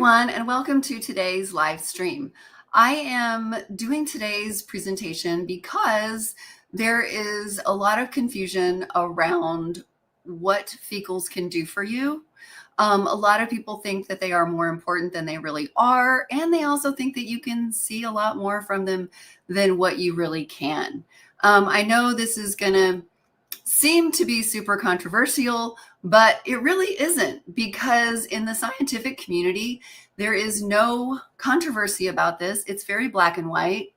everyone, and welcome to today's live stream. I am doing today's presentation because there is a lot of confusion around what fecals can do for you. A lot of people think that they are more important than they really are, and they also think that you can see a lot more from them than what you really can. I know this is going to seem to be super controversial, but it really isn't, because in the scientific community, there is no controversy about this. It's very black and white.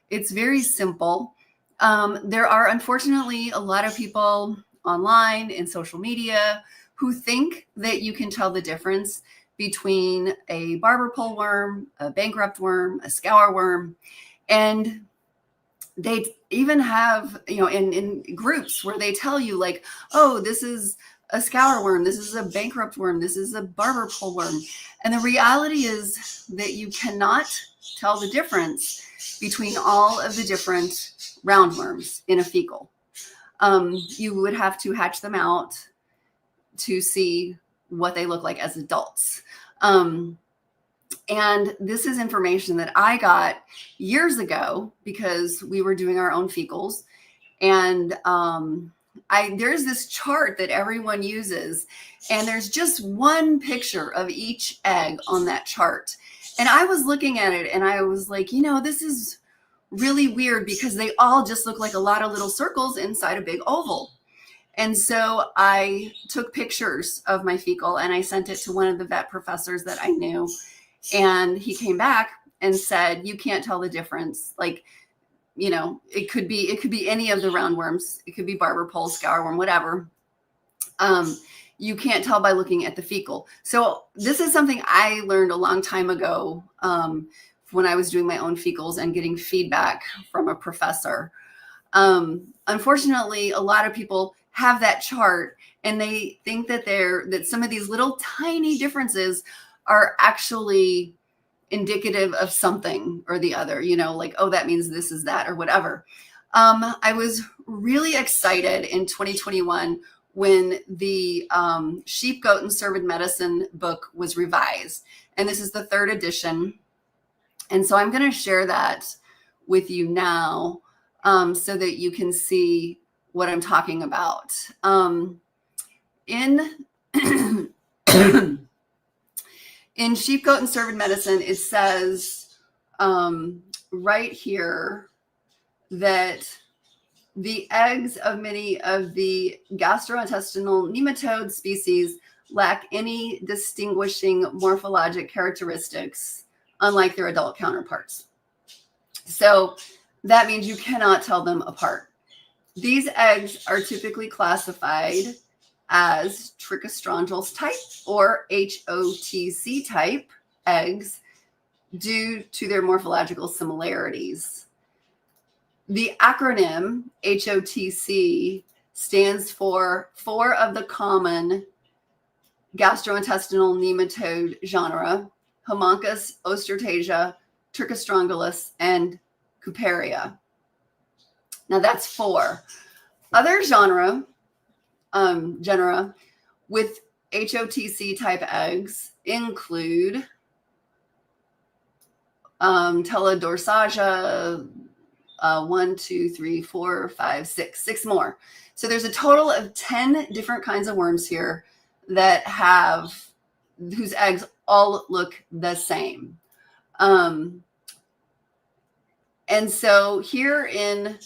It's very simple. There are unfortunately a lot of people online in social media who think that you can tell the difference between a barber pole worm, a bankrupt worm, a scour worm, and they even have, in groups where they tell you like, oh, this is a scour worm, this is a bankrupt worm, this is a barber pole worm. And the reality is that you cannot tell the difference between all of the different roundworms in a fecal. You would have to hatch them out to see what they look like as adults. And this is information that I got years ago because we were doing our own fecals. And there's this chart that everyone uses, and there's just one picture of each egg on that chart. And I was looking at it and I was like, this is really weird because they all just look like a lot of little circles inside a big oval. And so I took pictures of my fecal and I sent it to one of the vet professors that I knew. And he came back and said, you can't tell the difference. Like, it could be any of the roundworms. It could be barber pole, scour worm, whatever. You can't tell by looking at the fecal. So this is something I learned a long time ago when I was doing my own fecals and getting feedback from a professor. Unfortunately, a lot of people have that chart and they think that some of these little tiny differences are actually indicative of something or the other, like, oh, that means this is that or whatever. I was really excited in 2021 when the Sheep, Goat, and Cervid Medicine book was revised. And this is the 3rd edition. And so I'm going to share that with you now so that you can see what I'm talking about. In Sheep, Goat, and Cervid Medicine, it says right here that the eggs of many of the gastrointestinal nematode species lack any distinguishing morphologic characteristics, unlike their adult counterparts. So that means you cannot tell them apart. These eggs are typically classified as trichostrongylus type or HOTC type eggs due to their morphological similarities. The acronym HOTC stands for 4 of the common gastrointestinal nematode genera: Homunculus, Ostertasia, Trichostrongylus, and Couperia. Now that's 4. Other genera with HOTC type eggs include Teledorsaja, 1, 2, 3, 4, 5, 6 more. So there's a total of 10 different kinds of worms here whose eggs all look the same. And so here in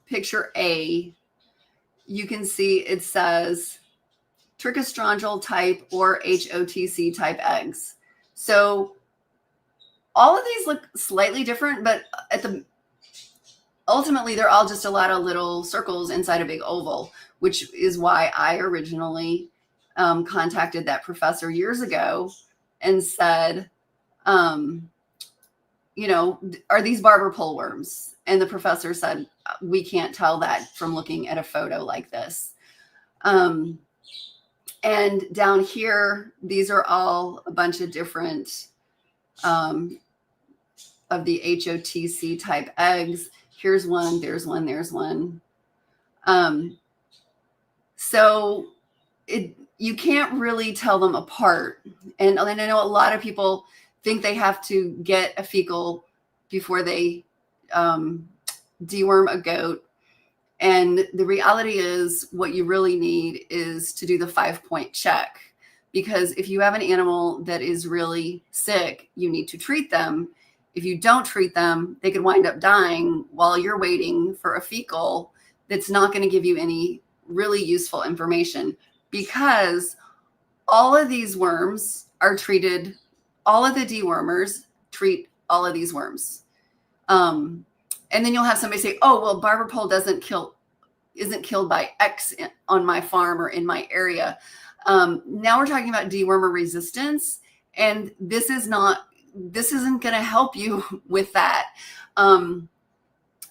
picture A, you can see it says trichostrongyl type or HOTC type eggs. So all of these look slightly different, but ultimately they're all just a lot of little circles inside a big oval, which is why I originally contacted that professor years ago and said, are these barber pole worms? And the professor said, we can't tell that from looking at a photo like this. And down here, these are all a bunch of different of the HOTC type eggs. Here's one, there's one, there's one. So you can't really tell them apart. And I know a lot of people think they have to get a fecal before they deworm a goat. And the reality is, what you really need is to do the 5-point check. Because if you have an animal that is really sick, you need to treat them. If you don't treat them, they could wind up dying while you're waiting for a fecal that's not going to give you any really useful information, because all of these worms are treated, all of the dewormers treat all of these worms. And then you'll have somebody say, oh, well, barber pole isn't killed by X on my farm or in my area. Now we're talking about dewormer resistance, and this isn't going to help you with that.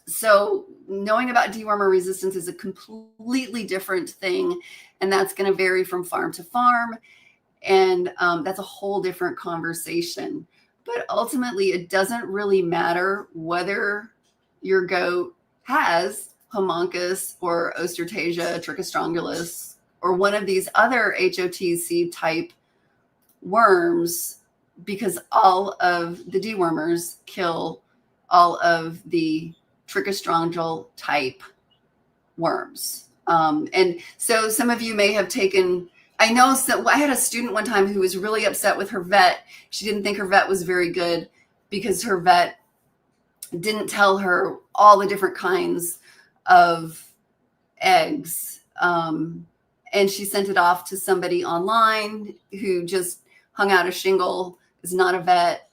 So knowing about dewormer resistance is a completely different thing, and that's going to vary from farm to farm. And that's a whole different conversation. But ultimately, it doesn't really matter whether your goat has homuncus or Ostertasia, Trichostrongylus, or one of these other HOTC type worms, because all of the dewormers kill all of the Trichostrongyl type worms. And so some of you may have taken, I know, so I had a student one time who was really upset with her vet. She didn't think her vet was very good because her vet didn't tell her all the different kinds of eggs. And she sent it off to somebody online who just hung out a shingle, is not a vet,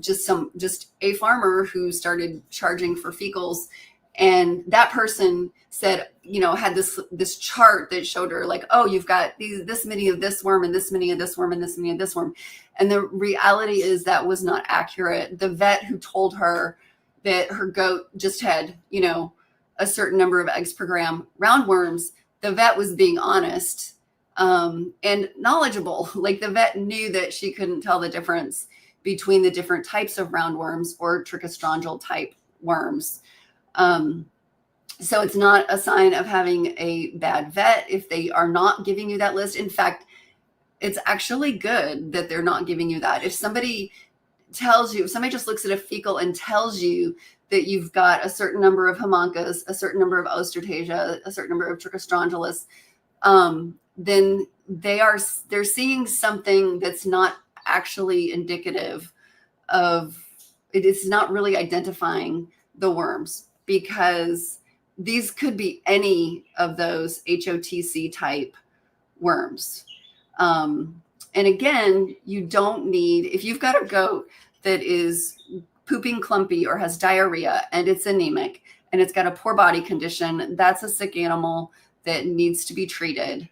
just a farmer who started charging for fecals. And that person said, had this chart that showed her like, oh, you've got this many of this worm and this many of this worm and this many of this worm. And the reality is that was not accurate. The vet who told her that her goat just had, a certain number of eggs per gram roundworms, the vet was being honest and knowledgeable. Like, the vet knew that she couldn't tell the difference between the different types of roundworms or trichostrongyl type worms. So it's not a sign of having a bad vet if they are not giving you that list. In fact, it's actually good that they're not giving you that. If somebody just looks at a fecal and tells you that you've got a certain number of homuncus, a certain number of Ostertasia, a certain number of Trichostrongylus, then they're seeing something that's not actually indicative of it. It's not really identifying the worms, because these could be any of those HOTC type worms. And again, you don't need, if you've got a goat that is pooping clumpy or has diarrhea and it's anemic and it's got a poor body condition, that's a sick animal that needs to be treated.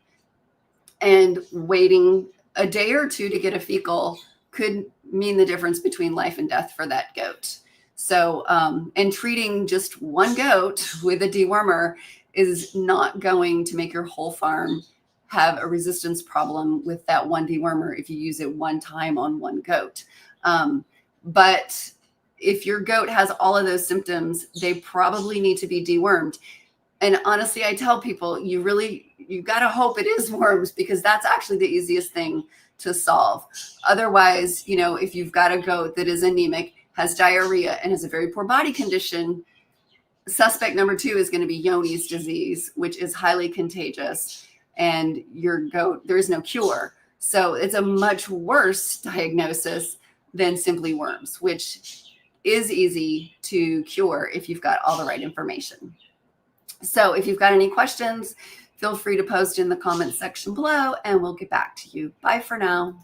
And waiting a day or two to get a fecal could mean the difference between life and death for that goat. So, and treating just one goat with a dewormer is not going to make your whole farm have a resistance problem with that one dewormer if you use it one time on one goat. But if your goat has all of those symptoms, they probably need to be dewormed. And honestly, I tell people, you got to hope it is worms, because that's actually the easiest thing to solve. Otherwise, if you've got a goat that is anemic, has diarrhea, and has a very poor body condition, suspect number 2 is going to be Johne's disease, which is highly contagious. And your goat, there is no cure. So it's a much worse diagnosis than simply worms, which is easy to cure if you've got all the right information. So if you've got any questions, feel free to post in the comments section below, and we'll get back to you. Bye for now.